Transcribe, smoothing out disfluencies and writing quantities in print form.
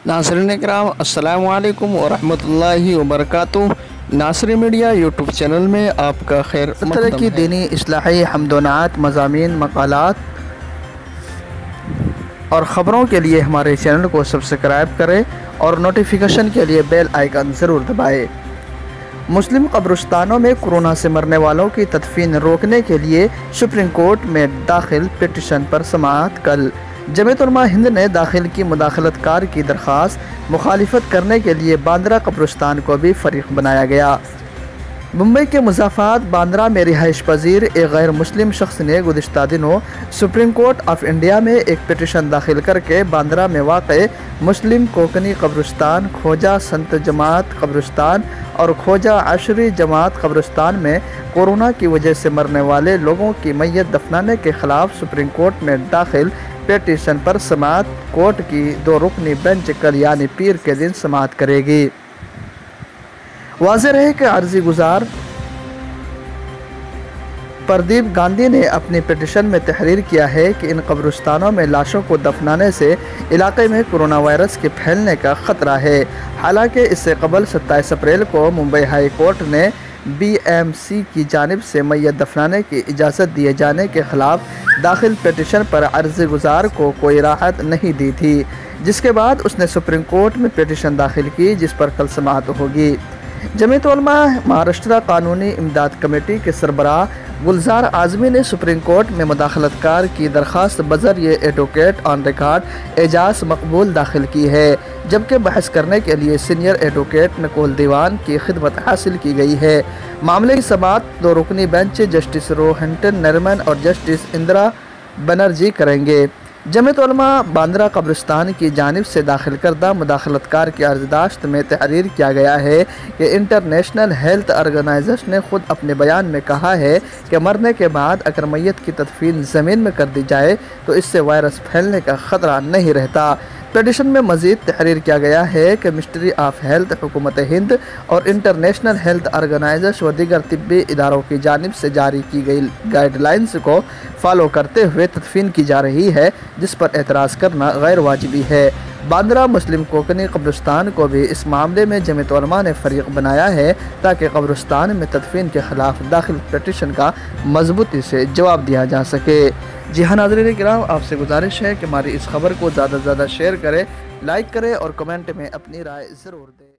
नाज़रीन इकराम अस्सलामु अलैकुम वरहमतुल्लाहि वबरकातुहू। नासरी मीडिया यूट्यूब चैनल में आपका खैर इस तरह की दीनी इस्लाही हम्दोनात मज़ामीन मक़ालात और ख़बरों के लिए हमारे चैनल को सब्सक्राइब करें और नोटिफिकेशन के लिए बेल आइकन ज़रूर दबाएं। मुस्लिम कब्रिस्तानों में कोरोना से मरने वालों की तदफीन रोकने के लिए सुप्रीम कोर्ट में दाखिल पिटीशन पर समाअत कल। जमीयत उलमा हिंद ने दाखिल की मुदाखलतकार की दरख्वास्त मुखालिफत करने के लिए बांद्रा कब्रिस्तान को भी फरीक बनाया गया। मुंबई के मुज़ाफ़ात बांद्रा में रिहाइश पजीर एक गैर मुस्लिम शख्स ने गुज़िश्ता दिनों सुप्रीम कोर्ट ऑफ इंडिया में एक पिटीशन दाखिल करके बांद्रा में वाक़े मुस्लिम कोकनी कब्रिस्तान, खोजा संत जमात कब्रिस्तान और खोजा अशरी जमात कब्रिस्तान में कोरोना की वजह से मरने वाले लोगों की मैयत दफनाने के ख़िलाफ़ सुप्रीम कोर्ट में दाखिल पिटीशन पर समाअत कोर्ट की 2 रुकनी बेंच कल यानी पीर के दिन समाअत करेगी। वाज़ेह रहे कि अर्जी गुजार प्रदीप गांधी ने अपनी पिटीशन में तहरीर किया है कि इन कब्रिस्तानों में लाशों को दफनाने से इलाके में कोरोना वायरस के फैलने का ख़तरा है। हालांकि इससे कबल 27 अप्रैल को मुंबई हाई कोर्ट ने BMC की जानिब से मैयत दफनाने की इजाज़त दिए जाने के ख़िलाफ़ दाखिल पिटीशन पर अर्जी गुजार को कोई राहत नहीं दी थी, जिसके बाद उसने सुप्रीम कोर्ट में पिटीशन दाखिल की, जिस पर कल समाअत होगी। जमीयत उलमा महाराष्ट्र कानूनी इमदाद कमेटी के सरबराह गुलजार आज़मी ने सुप्रीम कोर्ट में मुदाखलतकार की दरख्वास्त बज़रिए एडवोकेट ऑन रिकॉर्ड एजाज़ मकबूल दाखिल की है, जबकि बहस करने के लिए सीनियर एडवोकेट नकुल दीवान की खिदमत हासिल की गई है। मामले की समाअत 2 रुकनी बेंच जस्टिस रोहिंटन नरिमन और जस्टिस इंदिरा बनर्जी करेंगे। जमीयत उलमा बांद्रा कब्रिस्तान की जानिब से दाखिल करदा मुदाखलतकार की अर्जदाश्त में तहरीर किया गया है कि इंटरनेशनल हेल्थ ऑर्गेनाइजेशन ने ख़ुद अपने बयान में कहा है कि मरने के बाद अगर मैयत की तदफीन ज़मीन में कर दी जाए तो इससे वायरस फैलने का ख़तरा नहीं रहता। पिटीशन में मज़ीद तहरीर किया गया है कि मिनिस्ट्री ऑफ हेल्थ, हुकूमत हिंद और इंटरनेशनल हेल्थ ऑर्गेनाइजेशन व दीगर तिब्बी इदारों की जानिब से जारी की गई गाइडलाइंस को फॉलो करते हुए तदफीन की जा रही है, जिस पर एतराज़ करना गैर वाजिबी है। बांद्रा मुस्लिम कोकनी कब्रिस्तान को भी इस मामले में जमीयत उलमा ने फरीक बनाया है ताकि कब्रिस्तान में तदफीन के ख़िलाफ़ दाखिल पिटीशन का मजबूती से जवाब दिया जा सके। जी हाँ नाज़रीन किराम, आपसे गुजारिश है कि हमारी इस खबर को ज़्यादा से ज़्यादा शेयर करें, लाइक करें और कमेंट में अपनी राय ज़रूर दें।